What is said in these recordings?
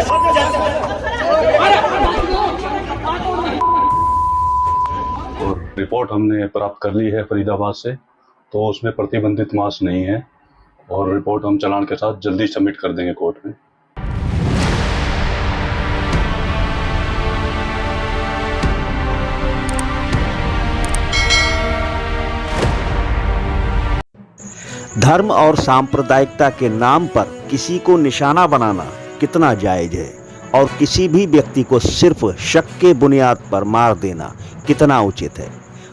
और रिपोर्ट हमने प्राप्त कर ली है फरीदाबाद से, तो उसमें प्रतिबंधित मांस नहीं है और रिपोर्ट हम चालान के साथ जल्दी सबमिट कर देंगे कोर्ट में। धर्म और सांप्रदायिकता के नाम पर किसी को निशाना बनाना कितना जायज है और किसी भी व्यक्ति को सिर्फ शक के बुनियाद पर मार देना कितना उचित है।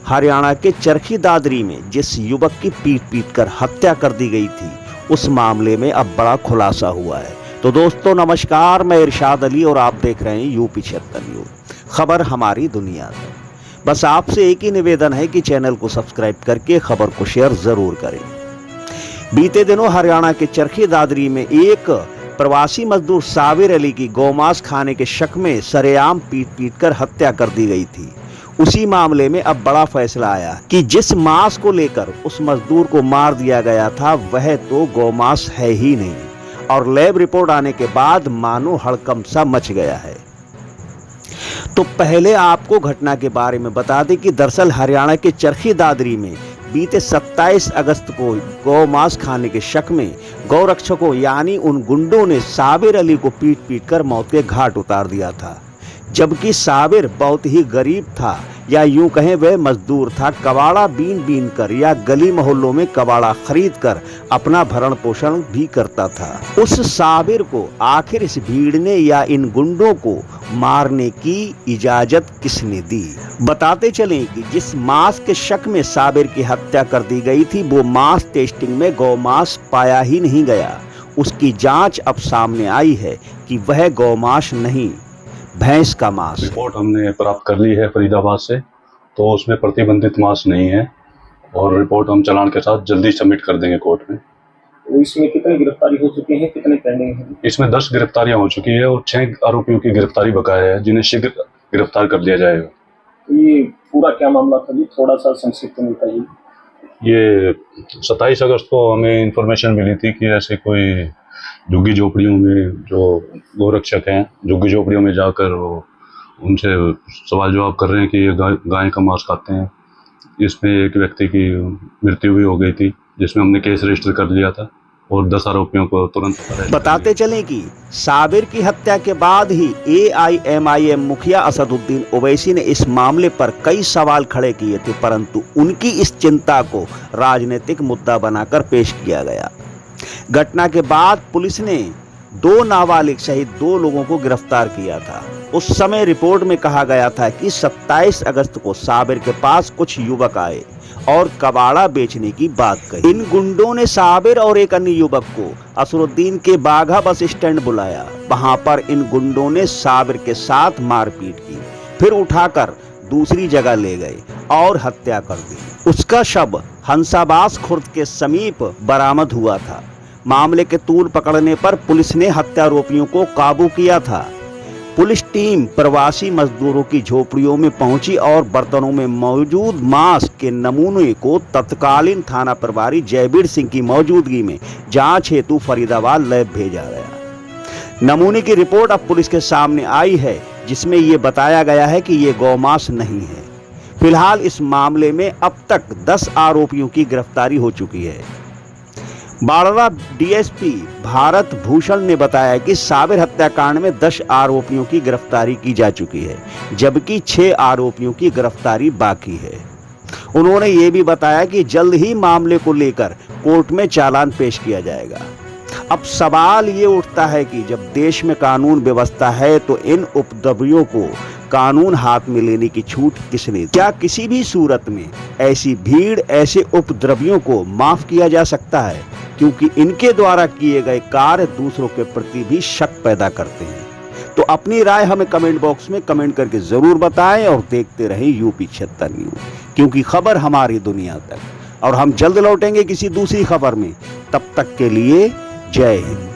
हरियाणा के चरखी दादरी में जिस युवक की पीट कर हत्या कर दी गई थी, उस मामले में अब बड़ा खुलासा हुआ है। तो दोस्तों नमस्कार, मैं इरशाद अली और आप देख रहे हैं यूपी 76 न्यूज़, खबर हमारी दुनिया तक। बस आपसे एक ही निवेदन है कि चैनल को सब्सक्राइब करके खबर को शेयर जरूर करें। बीते दिनों हरियाणा के चरखी दादरी में एक प्रवासी मजदूर साबिर अली की गौमांस खाने के शक में सरेआम पीट कर हत्या कर दी गई थी। उसी मामले में अब बड़ा फैसला आया कि जिस मांस को लेकर उस मजदूर को मार दिया गया था वह तो गौमांस है ही नहीं। और लैब रिपोर्ट आने के बाद मानो हड़कंप सा मच गया है। तो पहले आपको घटना के बारे में बता दें कि दरअसल हरियाणा के चरखी दादरी में बीते 27 अगस्त को गौमांस खाने के शक में गौरक्षकों यानी उन गुंडों ने साबिर अली को पीट कर मौत के घाट उतार दिया था। जबकि साबिर बहुत ही गरीब था, या यूं कहें वह मजदूर था। कबाड़ा बीन कर या गली मोहल्लों में कबाड़ा खरीद कर अपना भरण पोषण भी करता था। उस साबिर को आखिर इस भीड़ ने या इन गुंडों को मारने की इजाजत किसने दी? बताते चलें कि जिस मांस के शक में साबिर की हत्या कर दी गई थी, वो मांस टेस्टिंग में गौमांस पाया ही नहीं गया। उसकी जांच अब सामने आई है कि वह गौमांस नहीं, भैंस का मांस। रिपोर्ट हमने प्राप्त कर ली है फरीदाबाद से, तो उसमें प्रतिबंधित मांस नहीं है और रिपोर्ट हम चालान के साथ जल्दी सबमिट कर देंगे कोर्ट में। तो इसमें कितनी गिरफ्तारी हो चुकी है, कितने पेंडिंग है? इसमें 10 गिरफ्तारियां हो चुकी है और 6 आरोपियों की गिरफ्तारी बकाया है, जिन्हें शीघ्र गिरफ्तार कर लिया जाएगा। तो ये पूरा क्या मामला था जी, थोड़ा सा संक्षिप्त में बताइए। ये 27 अगस्त को हमें इंफॉर्मेशन मिली थी कि ऐसे कोई झुग्गी झोपड़ियों में जो गोरक्षक हैं, झुग्गी झोपड़ियों में जाकर वो उनसे सवाल जवाब कर रहे हैं कि ये गाय का मांस खाते हैं। इसमें एक व्यक्ति की मृत्यु भी हो गई थी, जिसमें हमने केस रजिस्टर कर लिया था और 10 आरोपियों को तुरंत। बताते चलें कि साबिर की हत्या के बाद ही AIMIM मुखिया असदुद्दीन ओवैसी ने इस मामले पर कई सवाल खड़े किए थे, परंतु उनकी इस चिंता को राजनीतिक मुद्दा बनाकर पेश किया गया। घटना के बाद पुलिस ने 2 नाबालिग सहित 2 लोगों को गिरफ्तार किया था। उस समय रिपोर्ट में कहा गया था कि 27 अगस्त को साबिर के पास कुछ युवक आए और कबाड़ा बेचने की बात कही। इन गुंडों ने साबिर और एक अन्य युवक को असरुद्दीन के बाघा बस स्टैंड बुलाया। वहां पर इन गुंडों ने साबिर के साथ मारपीट की, फिर उठाकर दूसरी जगह ले गए और हत्या कर दी। उसका शव हंसाबास खुर्द के समीप बरामद हुआ था। मामले के तूल पकड़ने पर पुलिस ने हत्यारोपियों को काबू किया था। पुलिस टीम प्रवासी मजदूरों की झोपड़ियों में पहुंची और बर्तनों में मौजूद मांस के नमूने को तत्कालीन थाना प्रभारी जयवीर सिंह की मौजूदगी में जांच हेतु फरीदाबाद लैब भेजा गया। नमूने की रिपोर्ट अब पुलिस के सामने आई है, जिसमें ये बताया गया है कि ये गौमांस नहीं है। फिलहाल इस मामले में अब तक 10 आरोपियों की गिरफ्तारी हो चुकी है। बाड़वा DSP भारत भूषण ने बताया कि साबिर हत्याकांड में 10 आरोपियों की गिरफ्तारी की जा चुकी है, जबकि 6 आरोपियों की गिरफ्तारी बाकी है। उन्होंने ये भी बताया कि जल्द ही मामले को लेकर कोर्ट में चालान पेश किया जाएगा। अब सवाल ये उठता है कि जब देश में कानून व्यवस्था है तो इन उपद्रवियों को कानून हाथ में लेने की छूट किसने दी? क्या किसी भी सूरत में ऐसी भीड़, ऐसे उपद्रवियों को माफ किया जा सकता है? क्योंकि इनके द्वारा किए गए कार्य दूसरों के प्रति भी शक पैदा करते हैं। तो अपनी राय हमें कमेंट बॉक्स में कमेंट करके जरूर बताएं और देखते रहें यूपी 76 न्यूज़, क्योंकि खबर हमारी दुनिया तक। और हम जल्द लौटेंगे किसी दूसरी खबर में। तब तक के लिए जय हिंद।